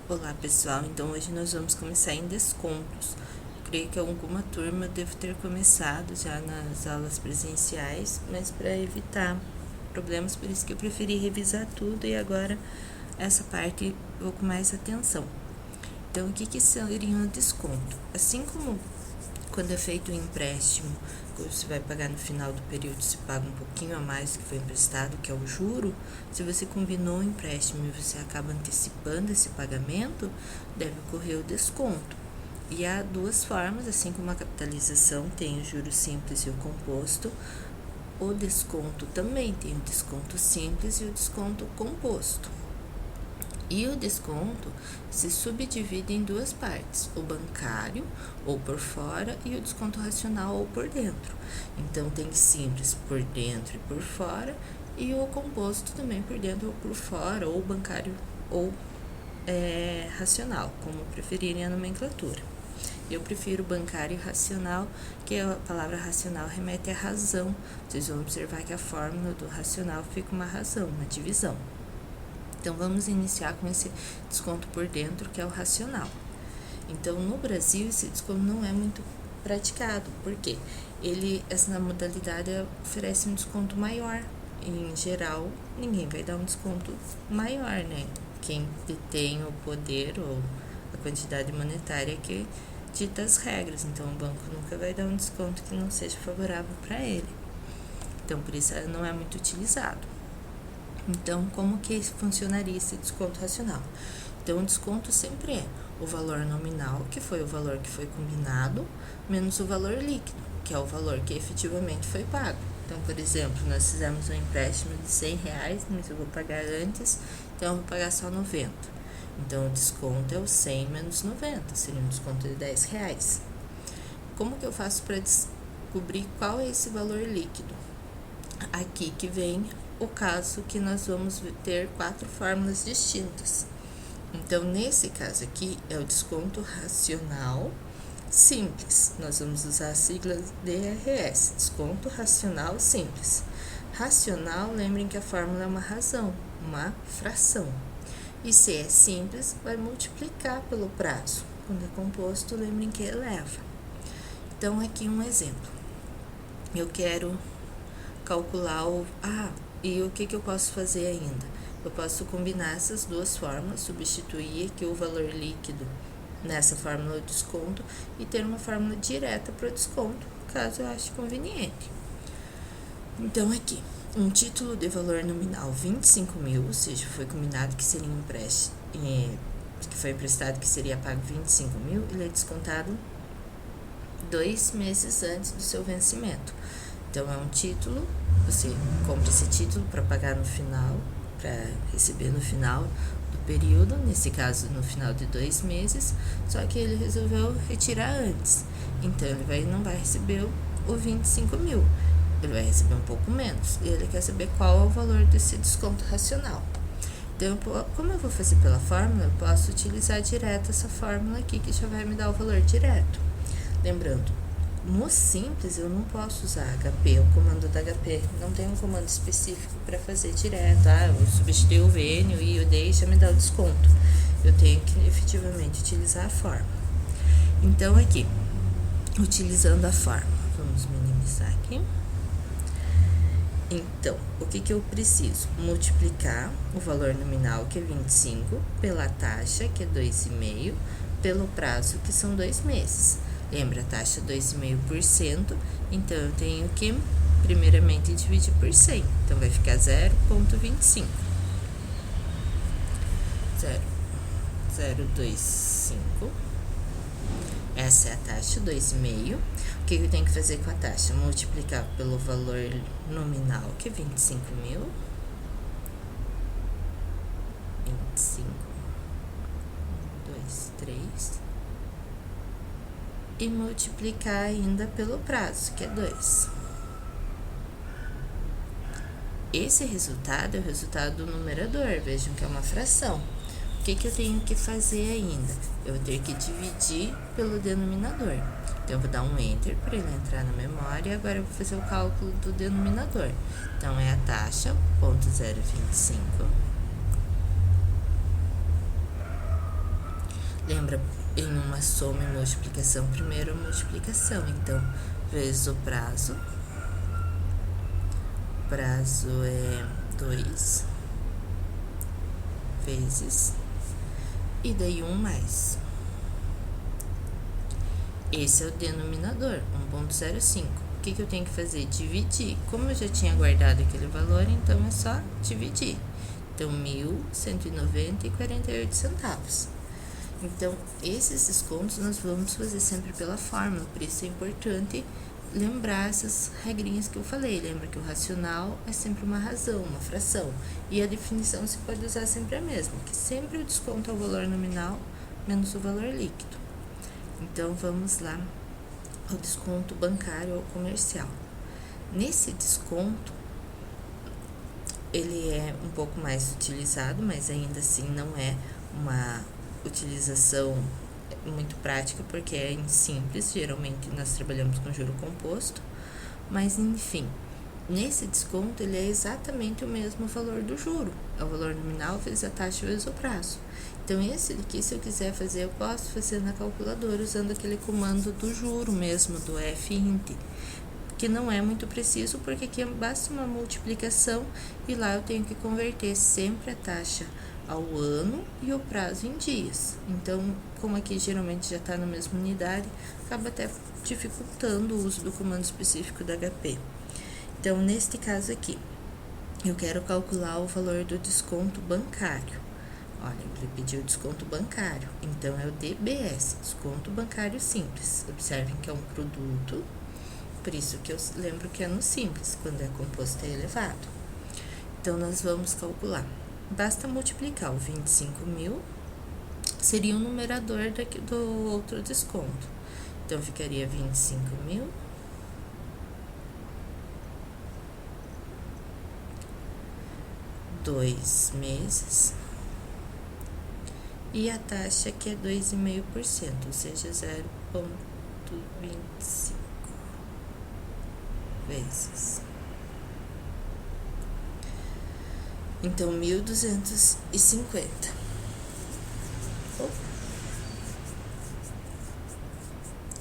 Olá pessoal, então hoje nós vamos começar em descontos. Creio que alguma turma deve ter começado já nas aulas presenciais, mas para evitar problemas, por isso que eu preferi revisar tudo e agora essa parte vou com mais atenção. Então, o que seria um desconto? Assim como quando é feito um empréstimo, você vai pagar no final do período, se paga um pouquinho a mais do que foi emprestado, que é o juro. Se você combinou o empréstimo e você acaba antecipando esse pagamento, deve ocorrer o desconto. E há duas formas, assim como a capitalização tem o juro simples e o composto, o desconto também tem o desconto simples e o desconto composto. E o desconto se subdivide em duas partes, o bancário, ou por fora, e o desconto racional, ou por dentro. Então, tem simples por dentro e por fora, e o composto também por dentro ou por fora, ou bancário ou racional, como preferirem a nomenclatura. Eu prefiro bancário e racional, que a palavra racional remete à razão. Vocês vão observar que a fórmula do racional fica uma razão, uma divisão. Então, vamos iniciar com esse desconto por dentro, que é o racional. Então, no Brasil, esse desconto não é muito praticado, porque essa modalidade oferece um desconto maior. Em geral, ninguém vai dar um desconto maior, né? Quem detém o poder ou a quantidade monetária que dita as regras. Então, o banco nunca vai dar um desconto que não seja favorável para ele. Então, por isso, não é muito utilizado. Então, como que funcionaria esse desconto racional? Então, o desconto sempre é o valor nominal, que foi o valor que foi combinado, menos o valor líquido, que é o valor que efetivamente foi pago. Então, por exemplo, nós fizemos um empréstimo de R$100, mas eu vou pagar antes, então eu vou pagar só 90. Então, o desconto é o 100 menos 90, seria um desconto de R$10. Como que eu faço para descobrir qual é esse valor líquido? Aqui que vem o caso que nós vamos ter 4 fórmulas distintas. Então, nesse caso aqui, é o desconto racional simples. Nós vamos usar a sigla DRS, desconto racional simples. Racional, lembrem que a fórmula é uma razão, uma fração. E se é simples, vai multiplicar pelo prazo. Quando é composto, lembrem que eleva. Então, aqui um exemplo. Eu quero calcular e o que eu posso fazer ainda? Eu posso combinar essas duas fórmulas, substituir aqui o valor líquido nessa fórmula de desconto e ter uma fórmula direta para o desconto, caso eu ache conveniente. Então, aqui, um título de valor nominal 25 mil, ou seja, foi combinado que seria que foi emprestado que seria pago 25 mil, ele é descontado 2 meses antes do seu vencimento. Então, é um título, você compra esse título para pagar no final, para receber no final do período, nesse caso no final de 2 meses, só que ele resolveu retirar antes. Então, ele não vai receber o 25 mil, ele vai receber um pouco menos. E ele quer saber qual é o valor desse desconto racional. Então, como eu vou fazer pela fórmula, eu posso utilizar direto essa fórmula aqui, que já vai me dar o valor direto. Lembrando, no simples, eu não posso usar HP, o comando da HP. Não tem um comando específico para fazer direto. Eu substituir o VN e o deixa me dar o desconto. Eu tenho que efetivamente utilizar a fórmula. Então, aqui, utilizando a fórmula, vamos minimizar aqui. Então, o que eu preciso? Multiplicar o valor nominal, que é 25, pela taxa, que é 2,5, pelo prazo, que são 2 meses. Lembra, a taxa 2,5%, então eu tenho que, primeiramente, dividir por 100. Então, vai ficar 0,25. 0,025. Essa é a taxa, 2,5. O que eu tenho que fazer com a taxa? Multiplicar pelo valor nominal, que é 25 mil. 25. 1, 2, 3. E multiplicar ainda pelo prazo, que é 2. Esse resultado é o resultado do numerador, vejam que é uma fração. O que eu tenho que fazer ainda? Eu vou ter que dividir pelo denominador. Então, eu vou dar um Enter para ele entrar na memória e agora eu vou fazer o cálculo do denominador. Então, é a taxa, 0,025, Lembra, em uma soma e multiplicação, primeiro a multiplicação, então, vezes o prazo é 2, vezes, e daí 1 mais. Esse é o denominador, 1,05. O que eu tenho que fazer? Dividir. Como eu já tinha guardado aquele valor, então é só dividir. Então, 1.190,48. Então, esses descontos nós vamos fazer sempre pela fórmula, por isso é importante lembrar essas regrinhas que eu falei. Lembra que o racional é sempre uma razão, uma fração, e a definição se pode usar sempre a mesma, que sempre o desconto é o valor nominal menos o valor líquido. Então, vamos lá ao desconto bancário ou comercial. Nesse desconto, ele é um pouco mais utilizado, mas ainda assim não é uma utilização muito prática, porque é em simples, geralmente nós trabalhamos com juro composto, mas enfim, nesse desconto ele é exatamente o mesmo valor do juro, é o valor nominal vezes a taxa vezes o prazo. Então esse aqui, se eu quiser fazer, eu posso fazer na calculadora usando aquele comando do juro mesmo, do F-int, que não é muito preciso, porque aqui basta uma multiplicação e lá eu tenho que converter sempre a taxa ao ano e o prazo em dias. Então, como aqui geralmente já está na mesma unidade, acaba até dificultando o uso do comando específico da HP. Então, neste caso aqui, eu quero calcular o valor do desconto bancário. Olha, ele pediu desconto bancário, então é o DBS, desconto bancário simples. Observem que é um produto, por isso que eu lembro que é no simples, quando é composto é elevado. Então, nós vamos calcular. Basta multiplicar o 25.000, seria o numerador do outro desconto. Então, ficaria 25.000 2 meses, e a taxa que é 2,5%, ou seja, 0,25 vezes. Então, 1.250.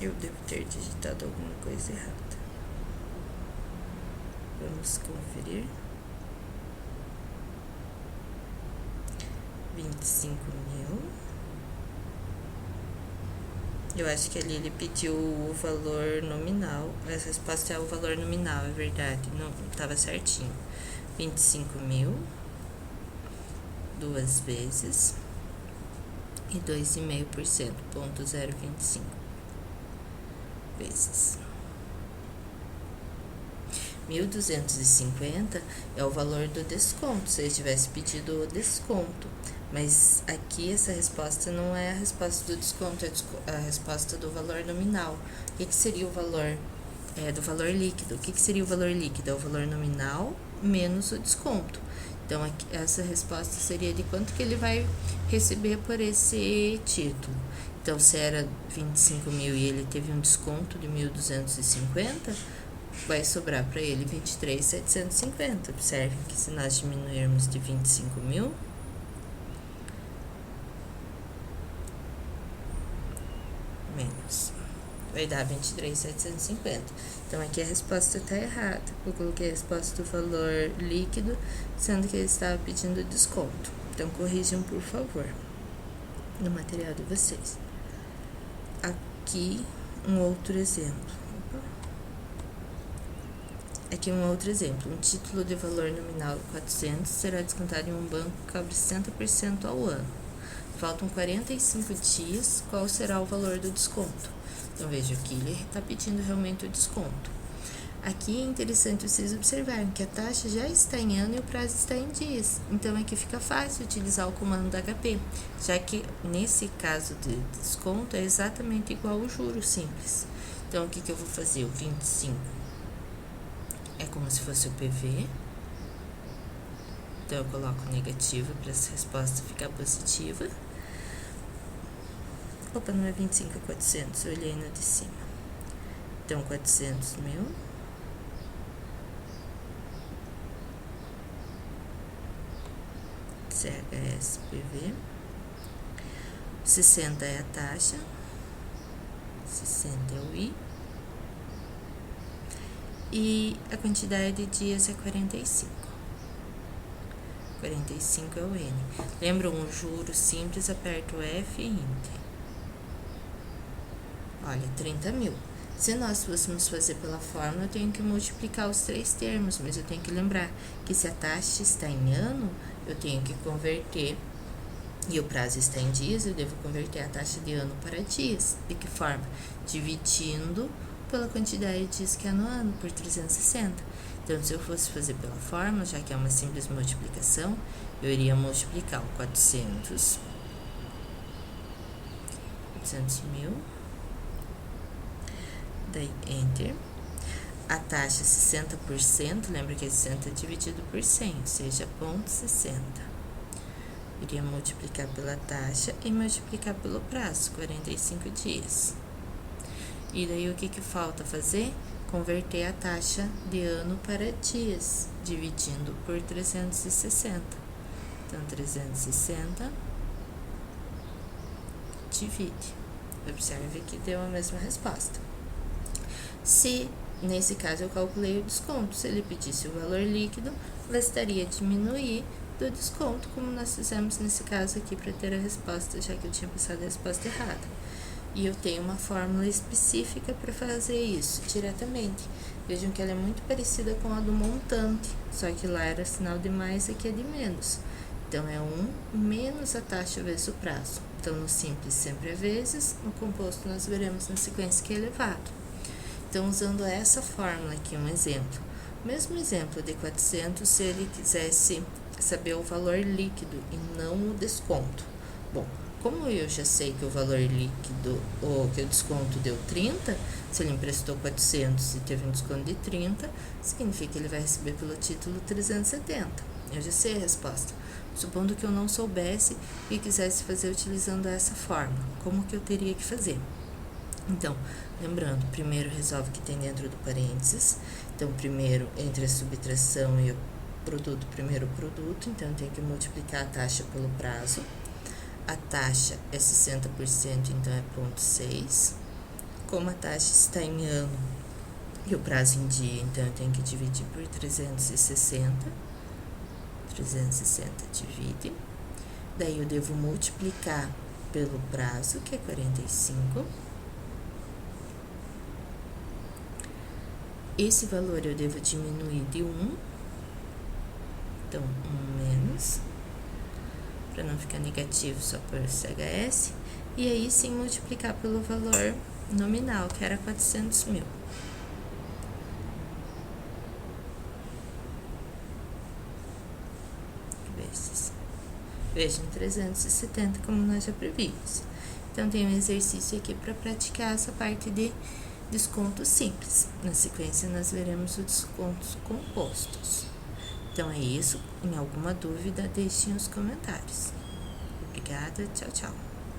Eu devo ter digitado alguma coisa errada. Vamos conferir. 25.000. Eu acho que ali ele pediu o valor nominal. Essa resposta é o valor nominal, é verdade. Não estava certinho. 25.000 duas vezes e 2,5%, 0,25 vezes. 1.250 é o valor do desconto, se ele tivesse pedido o desconto. Mas aqui essa resposta não é a resposta do desconto, é a resposta do valor nominal. O que seria o valor do valor líquido? O que seria o valor líquido? É o valor nominal menos o desconto. Então, aqui, essa resposta seria de quanto que ele vai receber por esse título. Então, se era 25.000 e ele teve um desconto de 1.250, vai sobrar para ele 23.750. Observe que se nós diminuirmos de 25.000, menos, vai dar 23.750. Então, aqui a resposta está errada. Eu coloquei a resposta do valor líquido, sendo que ele estava pedindo desconto. Então, corrijam, por favor, no material de vocês. Aqui, um outro exemplo. Aqui um outro exemplo. Um título de valor nominal de 400 será descontado em um banco que cobre 60% ao ano. Faltam 45 dias, qual será o valor do desconto? Então, veja que ele está pedindo realmente o desconto. Aqui é interessante vocês observarem que a taxa já está em ano e o prazo está em dias. Então, aqui fica fácil utilizar o comando da HP, já que nesse caso de desconto é exatamente igual ao juro simples. Então, o que eu vou fazer? O 25 é como se fosse o PV. Então, eu coloco negativo para essa resposta ficar positiva. Opa, não é 25, é 400, eu olhei no de cima. Então, 400.000 CHSPV 60 é a taxa, 60 é o I, e a quantidade de dias é 45. 45 é o N. Lembra um juro simples, aperto o F e Enter. Olha, 30 mil. Se nós fôssemos fazer pela fórmula, eu tenho que multiplicar os três termos, mas eu tenho que lembrar que se a taxa está em ano, eu tenho que converter, e o prazo está em dias, eu devo converter a taxa de ano para dias. De que forma? Dividindo pela quantidade de dias que há no ano, por 360. Então, se eu fosse fazer pela fórmula, já que é uma simples multiplicação, eu iria multiplicar o 400 mil, daí Enter, a taxa 60%, lembra que é 60 dividido por 100, ou seja, 0,60. Iria multiplicar pela taxa e multiplicar pelo prazo, 45 dias. E daí o que falta fazer? Converter a taxa de ano para dias, dividindo por 360. Então, 360 divide. Observe que deu a mesma resposta. Se, nesse caso, eu calculei o desconto, se ele pedisse o valor líquido, bastaria diminuir do desconto, como nós fizemos nesse caso aqui para ter a resposta, já que eu tinha passado a resposta errada. E eu tenho uma fórmula específica para fazer isso diretamente. Vejam que ela é muito parecida com a do montante, só que lá era sinal de mais e aqui é de menos. Então, é 1 menos a taxa vezes o prazo. Então, no simples sempre é vezes, no composto nós veremos na sequência que é elevado. Então, usando essa fórmula aqui, um exemplo. Mesmo exemplo de 400, se ele quisesse saber o valor líquido e não o desconto. Bom, como eu já sei que o valor líquido, ou que o desconto deu 30, se ele emprestou 400 e teve um desconto de 30, significa que ele vai receber pelo título 370. Eu já sei a resposta. Supondo que eu não soubesse e quisesse fazer utilizando essa forma, como que eu teria que fazer? Então, lembrando, primeiro resolve o que tem dentro do parênteses. Então, primeiro, entre a subtração e o produto, primeiro o produto, então eu tenho que multiplicar a taxa pelo prazo. A taxa é 60%, então é 0,6. Como a taxa está em ano e o prazo em dia, então eu tenho que dividir por 360. 360 divide. Daí eu devo multiplicar pelo prazo, que é 45. Esse valor eu devo diminuir de 1. Então, 1 menos, para não ficar negativo só por CHS, e aí sim multiplicar pelo valor nominal, que era 400 mil. Vejam, 370, como nós já previmos. Então, tem um exercício aqui para praticar essa parte de desconto simples. Na sequência, nós veremos os descontos compostos. Então, é isso. Em alguma dúvida, deixem os comentários. Obrigada, tchau, tchau.